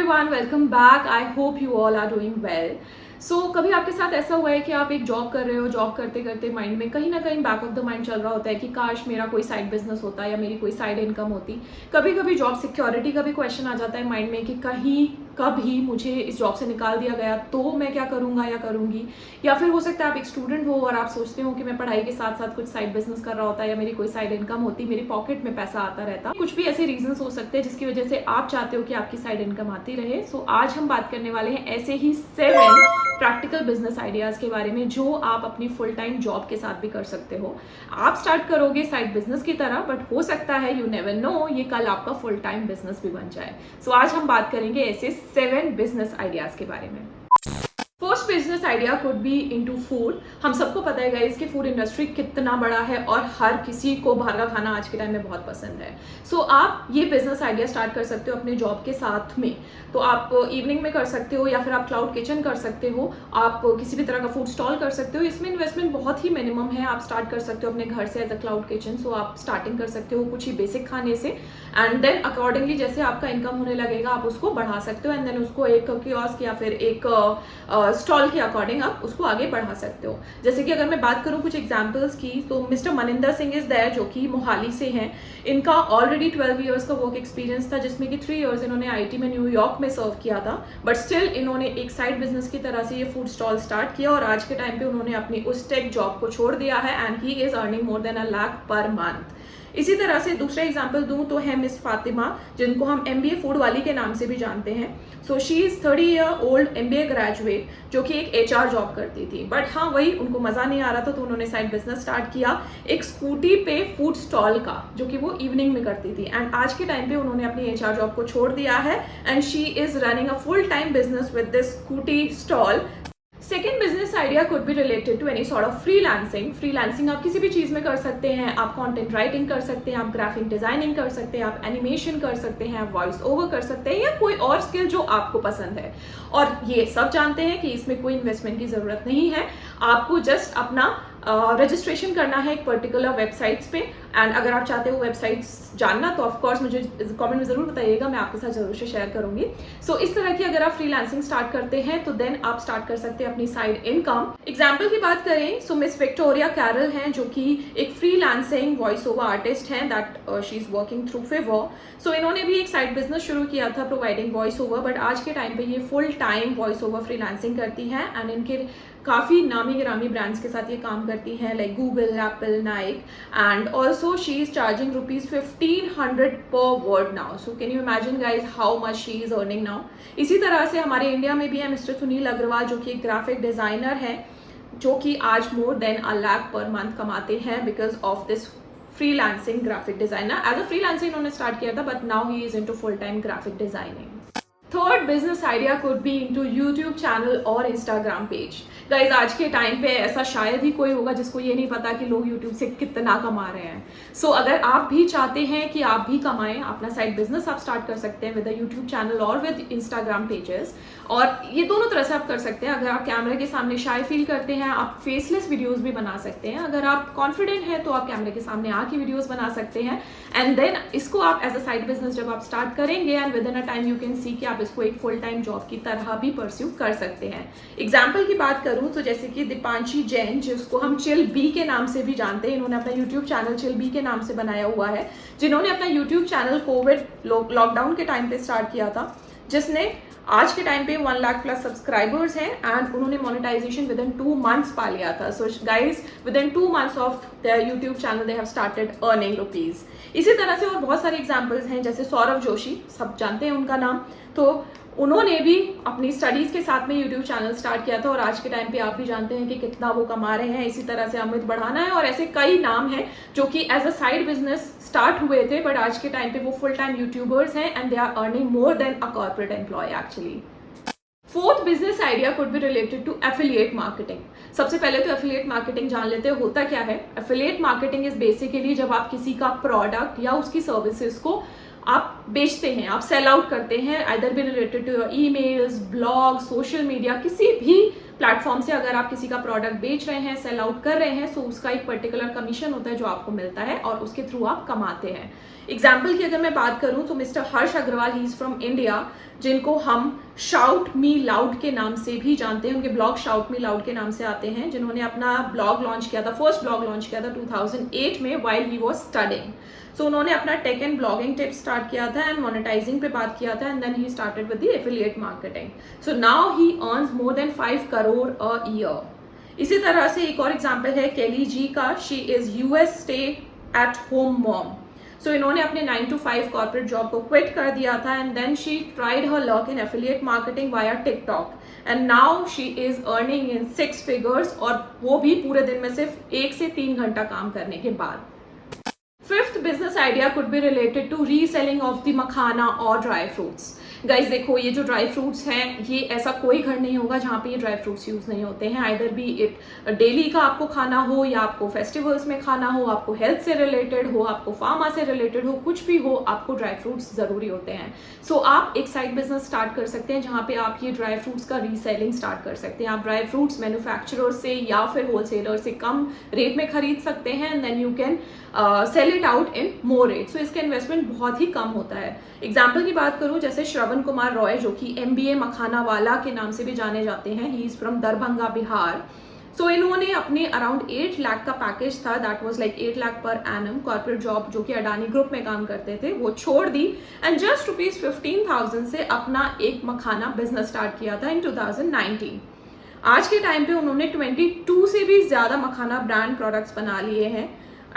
everyone, welcome back. I hope you all are doing well. कभी आपके साथ ऐसा हुआ है कि आप एक जॉब कर रहे हो, जॉब करते करते माइंड में कहीं ना कहीं बैक ऑफ द माइंड चल रहा होता है कि काश मेरा कोई साइड बिजनेस होता या मेरी कोई साइड इनकम होती। कभी कभी जॉब सिक्योरिटी का भी क्वेश्चन आ जाता है माइंड में कि कहीं कभी मुझे इस जॉब से निकाल दिया गया तो मैं क्या करूंगा या करूंगी। या फिर हो सकता है आप एक स्टूडेंट हो और आप सोचते हो कि मैं पढ़ाई के साथ साथ कुछ साइड बिजनेस कर रहा होता या मेरी कोई साइड इनकम होती, मेरी पॉकेट में पैसा आता रहता। कुछ भी ऐसे रीजंस हो सकते हैं जिसकी वजह से आप चाहते हो कि आपकी साइड इनकम आती रहे। आज हम बात करने वाले हैं ऐसे ही 7 प्रैक्टिकल बिजनेस आइडियाज के बारे में जो आप अपनी फुल टाइम जॉब के साथ भी कर सकते हो। आप स्टार्ट करोगे साइड बिजनेस की तरह, बट हो सकता है यू नेवर नो ये कल आपका फुल टाइम बिजनेस भी बन जाए। आज हम बात करेंगे ऐसे 7 बिजनेस आइडियाज के बारे में। First business idea could be into food. हम सबको पता है गाइस कि फूड इंडस्ट्री कितना बड़ा है और हर किसी को बाहर का खाना आज के टाइम में बहुत पसंद है। आप ये बिजनेस आइडिया स्टार्ट कर सकते हो अपने जॉब के साथ में। तो आप इवनिंग में कर सकते हो या फिर आप क्लाउड किचन कर सकते हो, आप किसी भी तरह का फूड स्टॉल कर सकते हो। इसमें इन्वेस्टमेंट बहुत ही मिनिमम है। आप स्टार्ट कर सकते हो अपने घर से एज अ क्लाउड किचन। आप स्टार्टिंग कर सकते हो कुछ ही बेसिक खाने से एंड देन अकॉर्डिंगली जैसे आपका इनकम होने लगेगा आप उसको बढ़ा सकते हो एंड देन उसको एक कियोस्क या फिर एक स्टॉल के अकॉर्डिंग आप उसको आगे बढ़ा सकते हो। जैसे कि अगर मैं बात करूं कुछ एग्जांपल्स की, तो mister Maninder Singh is there जो कि मोहाली से हैं। इनका ऑलरेडी 12 इयर्स का वर्क एक्सपीरियंस था जिसमें कि 3 इयर्स इन्होंने आईटी में न्यूयॉर्क में सर्व किया था, बट स्टिल इन्होंने एक साइड बिजनेस की तरह से ये फूड स्टॉल स्टार्ट किया और आज के टाइम पे उन्होंने अपनी उस टेक जॉब को छोड़ दिया है and he is earning more then 1 lakh per month. इसी तरह से दूसरा एग्जांपल दूं तो है मिस फातिमा, जिनको हम MBA फूड वाली के नाम से भी जानते हैं। She is 30 year old MBA graduate जो कि एक HR जॉब करती थी, बट हाँ वही उनको मजा नहीं आ रहा था तो उन्होंने साइड बिजनेस स्टार्ट किया एक स्कूटी पे फूड स्टॉल का, जो कि वो इवनिंग में करती थी एंड आज के टाइम पे उन्होंने अपनी HR जॉब को छोड़ दिया है and she is running a full time business with this scooty stall. Second business idea could be related to any sort of freelancing. Freelancing आप किसी भी चीज में कर सकते हैं। आप कंटेंट राइटिंग कर सकते हैं, आप ग्राफिक डिजाइनिंग कर सकते हैं, आप एनिमेशन कर सकते हैं, आप वॉइस ओवर कर सकते हैं या कोई और स्किल जो आपको पसंद है। और ये सब जानते हैं कि इसमें कोई इन्वेस्टमेंट की जरूरत नहीं है। आपको जस्ट अपना रजिस्ट्रेशन करना है एक पर्टिकुलर वेबसाइट्स पे एंड अगर आप चाहते हो वेबसाइट्स जानना तो ऑफकोर्स मुझे कमेंट में जरूर बताइएगा, मैं आपके साथ जरूर से शेयर करूंगी। इस तरह की अगर आप फ्रीलांसिंग स्टार्ट करते हैं तो देन आप स्टार्ट कर सकते हैं अपनी साइड इनकम। एग्जाम्पल की बात करें मिस विक्टोरिया कैरल हैं जो कि एक फ्रीलांसिंग वॉइस ओवर आर्टिस्ट हैं that she is working through Fiverr. इन्होंने भी एक साइड बिजनेस शुरू किया था प्रोवाइडिंग वॉइस ओवर, बट आज के टाइम पे ये full time voice over freelancing करती हैं एंड इनके काफ़ी नामी गिरामी ब्रांड्स के साथ ये काम करती हैं like Google, Apple, Naik and also she is charging ₹1500 पर word now. Can you imagine guys how much she is earning now. इसी तरह से हमारे इंडिया में भी है मिस्टर सुनील अग्रवाल जो कि एक ग्राफिक डिजाइनर है जो कि आज मोर देन 1 लाख पर मंथ कमाते हैं because of this freelancing graphic designer. As a freelancing इन्होंने स्टार्ट किया था but now he is into full time graphic designing. Third business idea could be into YouTube channel और इंस्टाग्राम पेज। गाइज आज के time पे ऐसा शायद ही कोई होगा जिसको ये नहीं पता कि लोग यूट्यूब से कितना कमा रहे हैं। अगर आप भी चाहते हैं कि आप भी कमाएं, अपना साइड बिजनेस आप स्टार्ट कर सकते हैं विद अ यूट्यूब चैनल और विद इंस्टाग्राम पेजेस। और ये दोनों तरह से आप कर सकते हैं। अगर आप कैमरे के सामने शाय फील करते हैं आप फेसलेस वीडियोस भी बना सकते हैं। अगर आप कॉन्फिडेंट हैं तो आप कैमरे के सामने आके वीडियोस बना सकते हैं एंड देन इसको आप एज अ साइड बिजनेस जब आप स्टार्ट करेंगे and with in a time you can see कि आप इसको एक फुल टाइम जॉब की तरह भी परस्यू कर सकते हैं। एग्जाम्पल की बात करूं तो जैसे कि दीपांशी जैन जिसको हम चिल बी के नाम से भी जानते हैं, इन्होंने अपना यूट्यूब चैनल चिल बी के नाम से बनाया हुआ है, जिन्होंने अपना यूट्यूब चैनल कोविड लॉकडाउन के टाइम पे स्टार्ट किया था, जिसने आज के टाइम पे 1 लाख प्लस सब्सक्राइबर्स हैं एंड उन्होंने मोनेटाइजेशन विद इन 2 मंथ्स पा लिया था। Guys with in 2 months of their YouTube channel they have started earning rupees. इसी तरह से और बहुत सारे एग्जांपल्स हैं जैसे सौरभ जोशी, सब जानते हैं उनका नाम, तो उन्होंने भी अपनी स्टडीज के साथ में यूट्यूब चैनल स्टार्ट किया था और आज के टाइम पे आप भी जानते हैं कि कितना वो कमा रहे हैं। इसी तरह से अमित बढ़ाना है और ऐसे कई नाम हैं जो कि as a side business start हुए थे बट आज के टाइम पे वो फुल टाइम यूट्यूबर्स हैं and they are earning more than a corporate employ actually. Fourth business idea could be related to affiliate marketing. सबसे पहले तो एफिलिएट मार्केटिंग जान लेते हैं होता क्या है। एफिलिएट मार्केटिंग इज बेसिकली जब आप किसी का प्रोडक्ट या उसकी सर्विसेज को आप बेचते हैं, आप सेल आउट करते हैं, either be related to your emails, blog, social media, किसी भी प्लेटफॉर्म से अगर आप किसी का प्रोडक्ट बेच रहे हैं, सेल आउट कर रहे हैं, सो उसका एक पर्टिकुलर कमीशन होता है जो आपको मिलता है और उसके थ्रू आप कमाते हैं। एग्जाम्पल की अगर मैं बात करूं तो mister Harsh Agarwal, he is from India, जिनको हम शाउट मी लाउड के नाम से भी जानते हैं, उनके ब्लॉग शाउट मी लाउड के नाम से आते हैं, जिन्होंने अपना ब्लॉग लॉन्च किया था, फर्स्ट ब्लॉग लॉन्च किया था 2008 में while he was studying. So उन्होंने अपना tech and blogging tips start किया था एंड मोनेटाइजिंग पे बात किया था, and then he started with the affiliate marketing. So now he earns more than 5 crore a year. इसी तरह से एक और एग्जाम्पल है केली जी का, she is US stay at home mom. So इन्होंने अपने 9 to 5 कॉर्पोरेट जॉब को क्विट कर दिया था and then she tried her luck in affiliate marketing via TikTok and now she is earning in 6 figures, और वो भी पूरे दिन में सिर्फ 1 से 3 घंटा काम करने के बाद। Fifth business idea could be related to reselling of the makhana और ड्राई फ्रूट्स। गाइज देखो, ये जो ड्राई फ्रूट्स हैं, ये ऐसा कोई घर नहीं होगा जहाँ पे ये ड्राई फ्रूट्स यूज नहीं होते हैं। आइदर भी इट डेली का आपको खाना हो, या आपको फेस्टिवल्स में खाना हो, आपको हेल्थ से रिलेटेड हो, आपको फार्मा से रिलेटेड हो, कुछ भी हो, आपको ड्राई फ्रूट्स जरूरी होते हैं। सो आप एक साइड बिजनेस स्टार्ट कर सकते हैं जहाँ पे आप ये ड्राई फ्रूट्स का रीसेलिंग स्टार्ट कर सकते हैं। आप ड्राई फ्रूट्स मैन्युफैक्चरर से या फिर होलसेलर से कम रेट में खरीद सकते हैं and then you can sell it out in more rate. So इसका इन्वेस्टमेंट बहुत ही कम होता है। एग्जाम्पल की बात करूं, जैसे श्रवण कुमार रॉय, जो कि MBA मखाना वाला के नाम से भी जाने जाते हैं, he is from Darbhanga, Bihar. So इन्होंने अपने अराउंड 8 लाख का पैकेज था, that was like 8 lakh per annum, corporate job जो कि अडानी ग्रुप में काम करते थे, वो छोड़ दी एंड जस्ट ₹15,000 से अपना एक मखाना बिजनेस स्टार्ट किया था इन 2019। आज के टाइम पे उन्होंने 22 से भी ज्यादा मखाना ब्रांड प्रोडक्ट्स बना लिए हैं,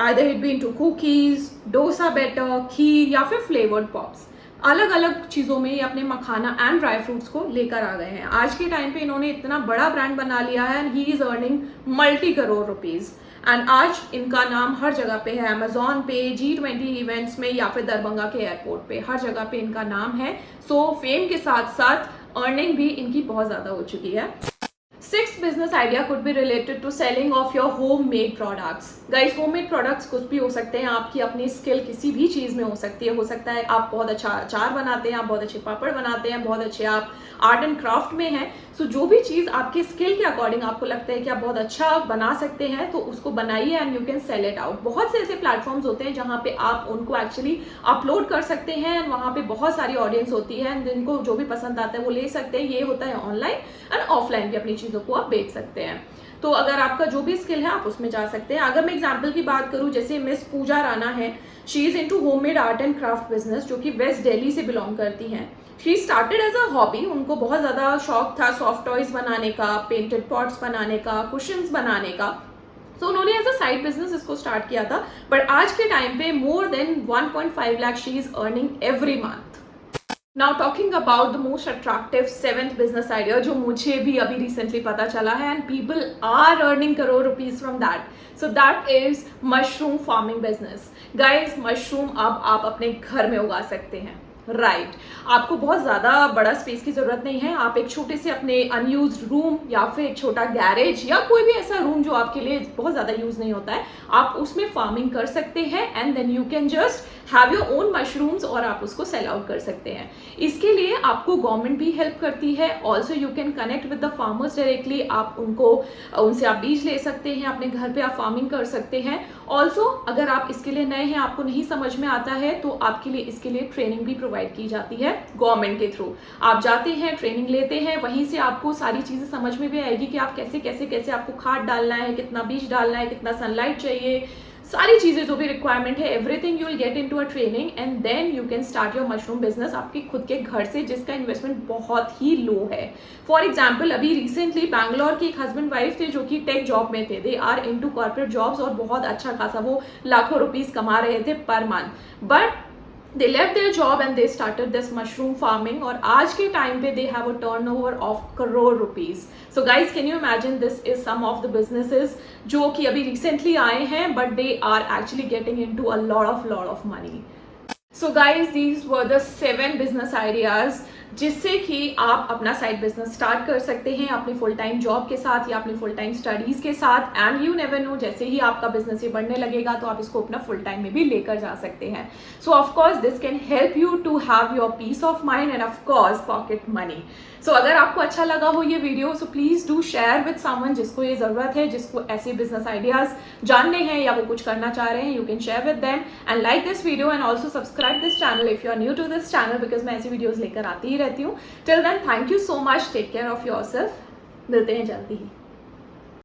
either it be into cookies, dosa batter, kheer या फिर फ्लेवर्ड पॉप्स। अलग अलग चीज़ों में ये अपने मखाना एंड ड्राई फ्रूट्स को लेकर आ गए हैं। आज के टाइम पे इन्होंने इतना बड़ा ब्रांड बना लिया है and he is earning multi crore rupees. And आज इनका नाम हर जगह पे है, अमेजॉन पे, G20 इवेंट्स में या फिर दरभंगा के एयरपोर्ट पे, हर जगह पे इनका नाम है। सो फेम के साथ साथ अर्निंग भी इनकी बहुत ज़्यादा हो चुकी है। Sixth business idea could be related to selling of your homemade products. Guys, homemade products कुछ भी हो सकते हैं, आपकी अपनी स्किल किसी भी चीज़ में हो सकती है। हो सकता है आप बहुत अच्छा अचार बनाते हैं, आप बहुत अच्छे पापड़ बनाते हैं, बहुत अच्छे आप आर्ट एंड क्राफ्ट में हैं। सो जो भी चीज़ आपके स्किल के अकॉर्डिंग आपको लगता है कि आप बहुत अच्छा बना सकते हैं, तो उसको बनाइए and you can sell it out. बहुत से ऐसे प्लेटफॉर्म्स होते हैं जहाँ पे आप उनको एक्चुअली अपलोड कर सकते हैं एंड वहाँ पे बहुत सारी ऑडियंस होती है एंड जिनको जो भी पसंद आता है वो ले सकते हैं। ये होता है ऑनलाइन एंड ऑफलाइन भी, अपनी चीज़ों को आप बेच सकते हैं। तो अगर आपका जो भी स्किल है आप उसमें जा सकते हैं। अगर मैं एग्जांपल की बात करूं, जैसे मिस पूजा राणा है, she is into homemade art and craft business, जो कि वेस्ट दिल्ली से बिलोंग करती हैं। She started as a hobby, उनको बहुत ज्यादा शौक था सॉफ्ट टॉयज बनाने का, पेंटेड पॉट्स बनाने का, कुशन्स बनाने का। तो उन्होंने एज अ साइड बिजनेस इसको स्टार्ट किया था, बट आज के टाइम पे more than 1.5 lakh she is earning every month. Now talking about the most attractive 7th business idea, जो मुझे भी अभी recently पता चला है and people are earning crore rupees from that. So that is mushroom farming business. Guys, mushroom अब आप अपने घर में उगा सकते हैं। राइट आपको बहुत ज़्यादा बड़ा स्पेस की ज़रूरत नहीं है। आप एक छोटे से अपने अनयूज्ड रूम या फिर एक छोटा गैरेज या कोई भी ऐसा रूम जो आपके लिए बहुत ज़्यादा यूज़ नहीं होता है, आप उसमें फार्मिंग कर सकते हैं and then you can just have your own mushrooms और आप उसको सेल आउट कर सकते हैं। इसके लिए आपको गवर्नमेंट भी हेल्प करती है। Also you can connect with the farmers directly, आप उनसे आप बीज ले सकते हैं, अपने घर पे आप फार्मिंग कर सकते हैं। ऑल्सो अगर आप इसके लिए नए हैं, आपको नहीं समझ में आता है, तो आपके लिए इसके लिए ट्रेनिंग भी प्रोवाइड की जाती है गवर्नमेंट के थ्रू। आप जाते हैं, ट्रेनिंग लेते हैं, वहीं से आपको सारी चीज़ें समझ में भी आएगी कि आप कैसे कैसे कैसे आपको खाद डालना है, कितना बीज डालना है, कितना सनलाइट चाहिए, सारी चीज़ें जो भी रिक्वायरमेंट है, everything you will get into a training and then you can start your mushroom business आपके खुद के घर से, जिसका इन्वेस्टमेंट बहुत ही लो है। फॉर एग्जाम्पल अभी रिसेंटली बैंगलोर के एक हस्बैंड वाइफ थे जो कि टेक जॉब में थे, they are into corporate jobs और बहुत अच्छा खासा वो लाखों रुपीस कमा रहे थे per month, but they left their job and they started this mushroom farming और आज के टाइम पे they have a turnover of crore rupees. So guys, can you imagine, this is some of the businesses जो कि अभी recently आए हैं but they are actually getting into a lot of money. So guys, these were the 7 business ideas जिससे कि आप अपना side business start कर सकते हैं अपनी फुल टाइम जॉब के साथ या अपनी फुल टाइम स्टडीज के साथ। एंड यू नेवर नो, जैसे ही आपका बिजनेस ये बढ़ने लगेगा तो आप इसको अपना फुल टाइम में भी लेकर जा सकते हैं। So of course this can help you to have your peace of mind and of course pocket money. So अगर आपको अच्छा लगा हो ये video, so please do share with someone जिसको ये जरूरत है, जिसको ऐसे बिजनेस आइडियाज जानने हैं या वो कुछ करना चाह रहे हैं। You can share with them and like this video and also subscribe this channel if you are new to this channel, because मैं ऐसी वीडियोज लेकर आती ही रहती हूँ। Till then thank you so much, take care of yourself, मिलते हैं जल्दी ही।